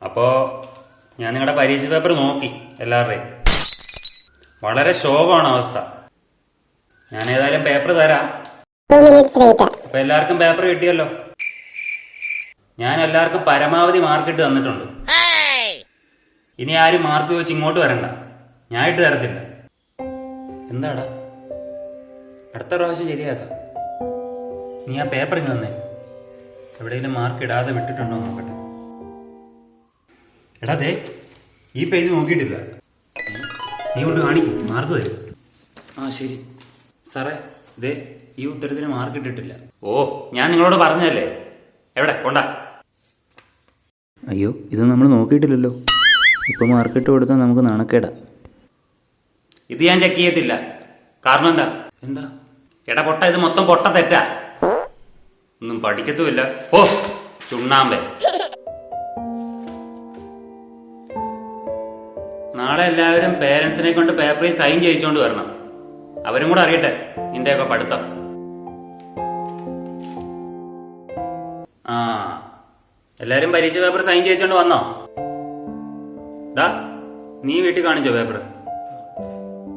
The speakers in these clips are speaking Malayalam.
അപ്പോ ഞാൻ നിങ്ങളുടെ പരീക്ഷ പേപ്പർ നോക്കി എല്ലാവരുടെയും. വളരെ ശോകമാണ് അവസ്ഥ. ഞാൻ ഏതായാലും പേപ്പർ തരാം. അപ്പൊ എല്ലാവർക്കും പേപ്പർ കിട്ടിയല്ലോ. ഞാൻ എല്ലാവർക്കും പരമാവധി മാർക്ക് ഇട്ട് തന്നിട്ടുണ്ട്. ഇനി ആരും മാർക്ക് ചോദിച്ച് ഇങ്ങോട്ട് വരണ്ട, ഞാൻ ഇട്ട് തരത്തില്ല. എന്താടാ, അടുത്ത പ്രാവശ്യം ശരിയാക്കാം. നീ ആ പേപ്പർ ഇങ്ങ് തന്നെ എവിടെയെങ്കിലും മാർക്ക് ഇടാതെ വിട്ടിട്ടുണ്ടോ നോക്കട്ടെ. എടാ ദേ, ഈ പേജ് നോക്കിയിട്ടില്ല. നീ കൊണ്ട് കാണിക്കും, മാർക്ക് തരും. ആ ശരി സാറേ, ദേ ഈ ഉത്തരത്തിന് മാർക്ക് ഇട്ടിട്ടില്ല. ഓ, ഞാൻ നിങ്ങളോട് പറഞ്ഞതല്ലേ. എവിടെ കൊണ്ടാ? അയ്യോ, ഇത് നമ്മൾ നോക്കിയിട്ടില്ലല്ലോ. ഇപ്പോൾ മാർക്കിട്ട് കൊടുത്താൽ നമുക്ക് നാണക്കേടാ. ഇത് ഞാൻ ചെക്ക് ചെയ്യത്തില്ല. കാരണം എന്താ? എന്താ എടാ പൊട്ട, ഇത് മൊത്തം പൊട്ട തെറ്റാ. ഒന്നും പഠിക്കത്തുമില്ല. ഓ ചുണ്ണാമ്പേ. നാളെ എല്ലാവരും പേരൻസിനെ കൊണ്ട് പേപ്പറിൽ സൈൻ ചെയ്യിച്ചോണ്ട് വരണം. അവരും കൂടെ അറിയട്ടെ നിന്റെയൊക്കെ പഠിത്തം. ആ, എല്ലാരും പരീക്ഷ പേപ്പർ സൈൻ ചെയ്യിച്ചോണ്ട് വന്നോ? ഡാ, നീ വീട്ടിൽ കാണിച്ചോ പേപ്പർ?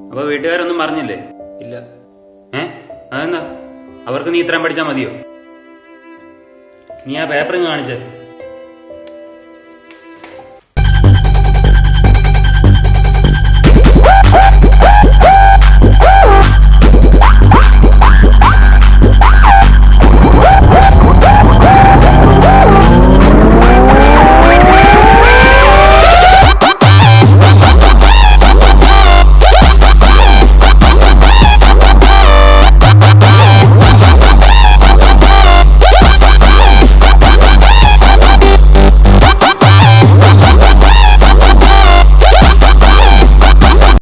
അപ്പൊ വീട്ടുകാരൊന്നും പറഞ്ഞില്ലേ? ഇല്ല. അതെന്താ? അവർക്ക് നീ ഇത്രയും പഠിച്ചാൽ മതിയോ? നീ ആ പേപ്പർ കാണിച്ചേ.